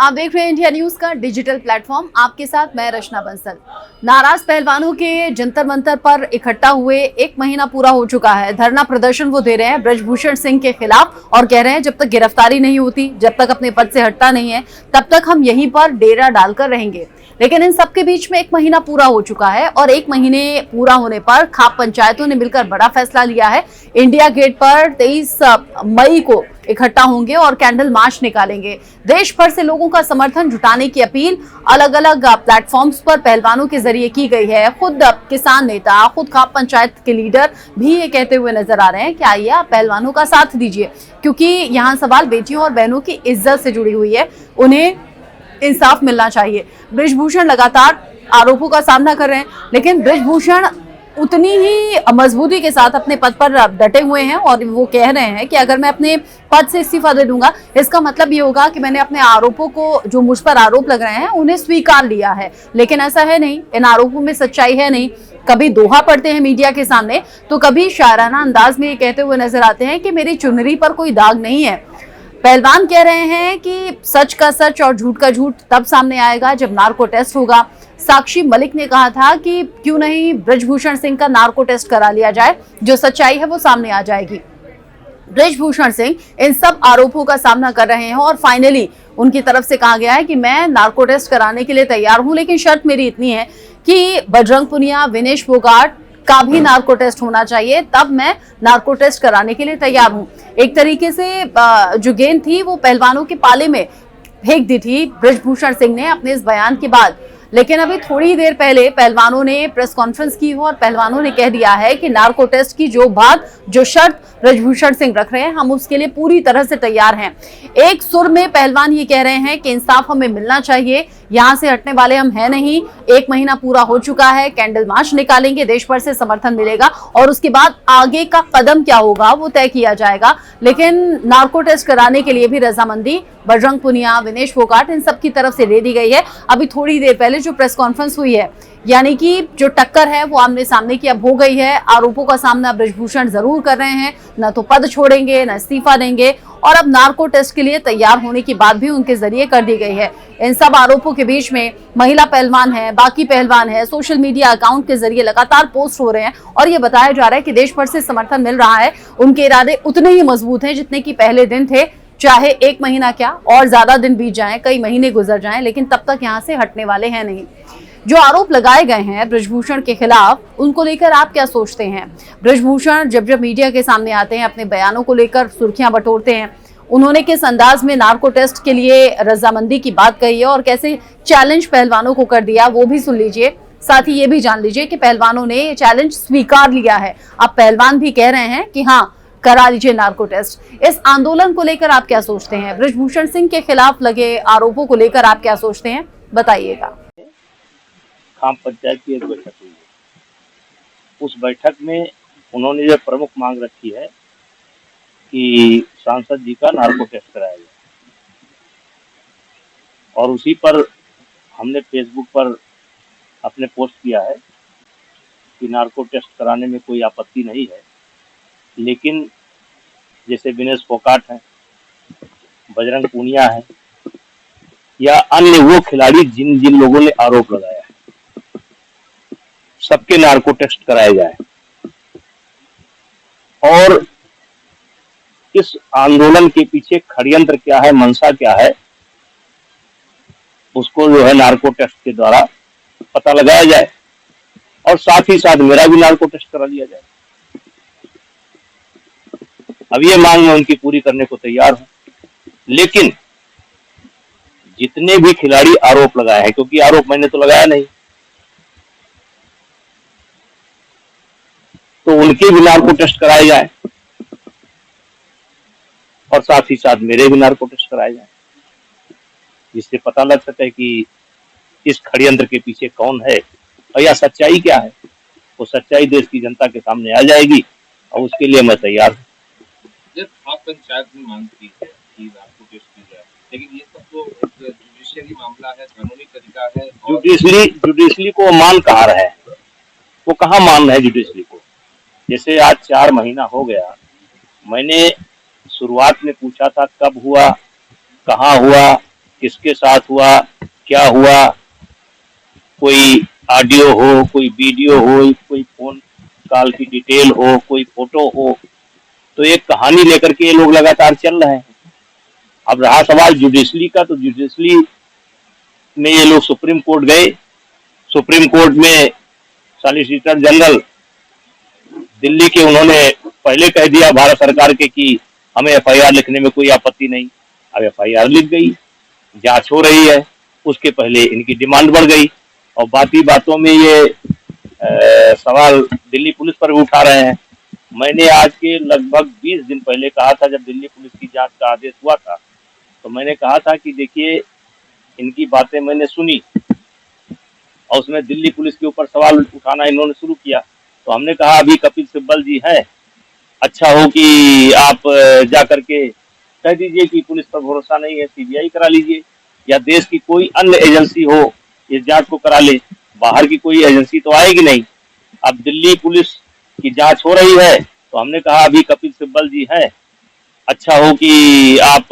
आप देख रहे हैं इंडिया न्यूज का डिजिटल प्लेटफॉर्म। आपके साथ मैं रचना बंसल। नाराज पहलवानों के जंतर मंतर पर इकट्ठा हुए 1 महीना पूरा हो चुका है। धरना प्रदर्शन वो दे रहे हैं ब्रजभूषण सिंह के खिलाफ और कह रहे हैं जब तक गिरफ्तारी नहीं होती, जब तक अपने पद से हटता नहीं है, तब तक हम यहीं पर डेरा डालकर रहेंगे। लेकिन इन सबके बीच में 1 महीना पूरा हो चुका है और 1 महीने पूरा होने पर खाप पंचायतों ने मिलकर बड़ा फैसला लिया है। इंडिया गेट पर 23 मई को इकट्ठा होंगे और कैंडल मार्च निकालेंगे। देश भर से लोगों का समर्थन जुटाने की अपील अलग अलग प्लेटफॉर्म्स पर पहलवानों के जरिए की गई है। खुद किसान नेता, खुद खाप पंचायत के लीडर भी ये कहते हुए नजर आ रहे हैं कि आइए आप पहलवानों का साथ दीजिए, क्योंकि यहाँ सवाल बेटियों और बहनों की इज्जत से जुड़ी हुई है। उन्हें इंसाफ मिलना चाहिए। ब्रजभूषण लगातार आरोपों का सामना कर रहे हैं, लेकिन ब्रजभूषण उतनी ही मजबूती के साथ अपने पद पर डटे हुए हैं और वो कह रहे हैं कि अगर मैं अपने पद से इस्तीफा दे दूंगा, इसका मतलब ये होगा कि मैंने अपने आरोपों को, जो मुझ पर आरोप लग रहे हैं, उन्हें स्वीकार लिया है। लेकिन ऐसा है नहीं, इन आरोपों में सच्चाई है नहीं। कभी दोहा पड़ते हैं मीडिया के सामने तो कभी शायराना अंदाज में ये कहते हुए नजर आते हैं कि मेरी चुनरी पर कोई दाग नहीं है। पहलवान कह रहे हैं कि सच का सच और झूठ का झूठ तब सामने आएगा जब नार्को टेस्ट होगा। साक्षी मलिक ने कहा था कि क्यों नहीं ब्रजभूषण सिंह का नार्को टेस्ट करा लिया जाए, जो सच्चाई है वो सामने आ जाएगी। ब्रजभूषण सिंह इन सब आरोपों का सामना कर रहे हैं और फाइनली उनकी तरफ से कहा गया है कि मैं नार्को टेस्ट कराने के लिए तैयार हूं, लेकिन शर्त मेरी इतनी है कि बजरंग पुनिया, विनेश फोगाट का भी नार्को टेस्ट होना चाहिए, तब मैं नार्को टेस्ट कराने के लिए तैयार हूं। एक तरीके से जो गेंद थी वो पहलवानों के पाले में फेंक दी थी ब्रजभूषण सिंह ने अपने इस बयान के बाद। लेकिन अभी थोड़ी देर पहले पहलवानों ने प्रेस कॉन्फ्रेंस की और पहलवानों ने कह दिया है कि नार्को टेस्ट की जो बात, जो शर्त ब्रजभूषण सिंह रख रहे हैं, हम उसके लिए पूरी तरह से तैयार हैं। एक सुर में पहलवान ये कह रहे हैं कि इंसाफ हमें मिलना चाहिए, यहाँ से हटने वाले हम हैं नहीं। 1 महीना पूरा हो चुका है, कैंडल मार्च निकालेंगे, देश भर से समर्थन मिलेगा और उसके बाद आगे का कदम क्या होगा वो तय किया जाएगा। लेकिन नार्को टेस्ट कराने के लिए भी रजामंदी बजरंग पुनिया, विनेश फोगाट, इन सब की तरफ से दे दी गई है। अभी थोड़ी देर पहले जो प्रेस कॉन्फ्रेंस हुई है, यानी कि जो टक्कर है वो आमने सामने की अब हो गई है। आरोपों का सामना ब्रजभूषण जरूर कर रहे हैं, न तो पद छोड़ेंगे, न इस्तीफा देंगे और अब नार्को टेस्ट के लिए तैयार होने की बात भी उनके जरिए कर दी गई है। इन सब आरोपों के बीच में महिला पहलवान है, बाकी पहलवान है, सोशल मीडिया अकाउंट के जरिए लगातार पोस्ट हो रहे हैं और ये बताया जा रहा है कि देश भर से समर्थन मिल रहा है। उनके इरादे उतने ही मजबूत हैं जितने की पहले दिन थे, चाहे 1 महीना क्या और ज्यादा दिन बीत जाएं, कई महीने गुजर जाएं, लेकिन तब तक यहाँ से हटने वाले हैं नहीं। जो आरोप लगाए गए हैं ब्रजभूषण के खिलाफ, उनको लेकर आप क्या सोचते हैं? ब्रजभूषण जब जब मीडिया के सामने आते हैं, अपने बयानों को लेकर सुर्खियां बटोरते हैं, उन्होंने किस अंदाज में नार्को टेस्ट के लिए रजामंदी की बात कही है और कैसे चैलेंज पहलवानों को कर दिया, वो भी सुन लीजिए। साथ ही ये भी जान लीजिए कि पहलवानों ने ये चैलेंज स्वीकार लिया है। अब पहलवान भी कह रहे हैं कि हाँ, करा लीजिए नार्को टेस्ट। इस आंदोलन को लेकर आप क्या सोचते हैं? ब्रजभूषण सिंह के खिलाफ लगे आरोपों को लेकर आप क्या सोचते हैं, बताइएगा। खाप पंचायत की एक बैठक हुई है। उस बैठक में उन्होंने जो प्रमुख मांग रखी है कि सांसद जी का नार्को टेस्ट कराया जाए और उसी पर हमने फेसबुक पर अपने पोस्ट किया है कि नार्को टेस्ट कराने में कोई आपत्ति नहीं है, लेकिन जैसे विनेश फोगाट हैं, बजरंग पूनिया है या अन्य वो खिलाड़ी जिन जिन लोगों ने आरोप लगाया है, सबके नार्को टेस्ट कराए जाए और इस आंदोलन के पीछे षड्यंत्र क्या है, मंशा क्या है, उसको जो है नार्को टेस्ट के द्वारा पता लगाया जाए और साथ ही साथ मेरा भी नार्को टेस्ट करा लिया जाए। अब ये मांग मैं उनकी पूरी करने को तैयार हूं, लेकिन जितने भी खिलाड़ी आरोप लगाए हैं, क्योंकि आरोप मैंने तो लगाया नहीं, तो उनके भी नार्को टेस्ट कराए जाए और साथ ही साथ मेरे भी नार्को टेस्ट कराए जाए, जिससे पता लग सके कि इस षड्यंत्र के पीछे कौन है और या सच्चाई क्या है। वो सच्चाई देश की जनता के सामने आ जाएगी और उसके लिए मैं तैयार हूँ। जब आप पंचायत में मांग की है कि नार्को टेस्ट की जाए, लेकिन ये सब तो जुडिशियरी मामला है, कानूनी तरीका है। जुडिशली को मान कहाँ रहे हैं, वो कहाँ मान रहे हैं जुडिशली को। जैसे आज 4 महीना हो गया, मैंने शुरुआत में पूछा था कब हुआ, कहाँ हुआ, किसके साथ हुआ, क्या हुआ, कोई ऑडियो हो, कोई वीडियो हो, कोई फोन कॉल की डिटेल हो, कोई फोटो हो, तो एक कहानी लेकर के ये लोग लगातार चल रहे हैं। अब रहा सवाल जुडिशरी का, तो जुडिशरी में ये लोग सुप्रीम कोर्ट गए। सुप्रीम कोर्ट में सॉलिसिटर जनरल दिल्ली के, उन्होंने पहले कह दिया भारत सरकार के कि हमें एफआईआर लिखने में कोई आपत्ति नहीं। अब एफआईआर लिख गई, जांच हो रही है, उसके पहले इनकी डिमांड बढ़ गई और बातों में ये सवाल दिल्ली पुलिस पर भी उठा रहे हैं। मैंने आज के लगभग 20 दिन पहले कहा था, जब दिल्ली पुलिस की जांच का आदेश हुआ था, तो मैंने कहा था कि देखिए इनकी बातें मैंने सुनी और उसमें दिल्ली पुलिस के ऊपर सवाल उठाना इन्होंने शुरू किया। तो हमने कहा अभी कपिल सिब्बल जी हैं, अच्छा हो कि आप जा करके कह दीजिए कि पुलिस पर भरोसा नहीं है, सीबीआई करा लीजिए, या देश की कोई अन्य एजेंसी हो इस जांच को करा ले। बाहर की कोई एजेंसी तो आएगी नहीं। अब दिल्ली पुलिस की जांच हो रही है, तो हमने कहा अभी कपिल सिब्बल जी हैं, अच्छा हो कि आप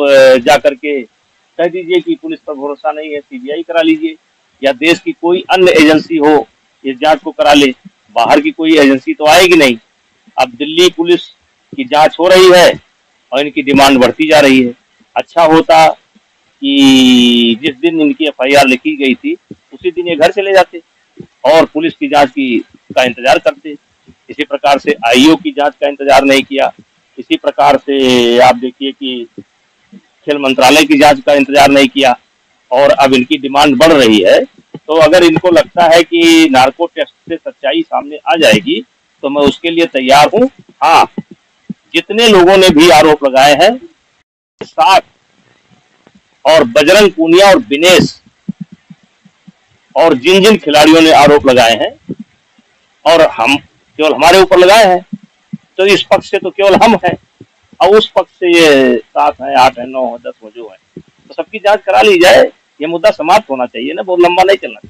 जा करके कह दीजिए कि पुलिस पर भरोसा नहीं है, सीबीआई करा लीजिए, या देश की कोई अन्य एजेंसी हो इस जांच को करा ले। बाहर की कोई एजेंसी तो आएगी नहीं। अब दिल्ली पुलिस की जांच हो रही है और इनकी डिमांड बढ़ती जा रही है। अच्छा होता कि जिस दिन इनकी एफआईआर लिखी गई थी उसी दिन ये घर चले जाते और पुलिस की जांच का इंतजार करते। इसी प्रकार से आईओ की जांच का इंतजार नहीं किया। इसी प्रकार से आप देखिए कि खेल मंत्रालय की जांच का इंतजार नहीं किया और अब इनकी डिमांड बढ़ रही है। तो अगर इनको लगता है कि नार्को टेस्ट से सच्चाई सामने आ जाएगी तो मैं उसके लिए तैयार हूँ। हाँ, जितने लोगों ने भी आरोप लगाए हैं, साथ और बजरंग पूनिया और विनेश और जिन जिन खिलाड़ियों ने आरोप लगाए हैं और हम केवल हमारे ऊपर लगाए हैं, तो इस पक्ष से तो केवल हम हैं और उस पक्ष से ये 7 हैं, 8 हैं, 9 हैं, 10 जो है, तो सबकी जांच करा ली जाए। ये मुद्दा समाप्त होना चाहिए ना, बहुत लंबा नहीं चलना चाहिए।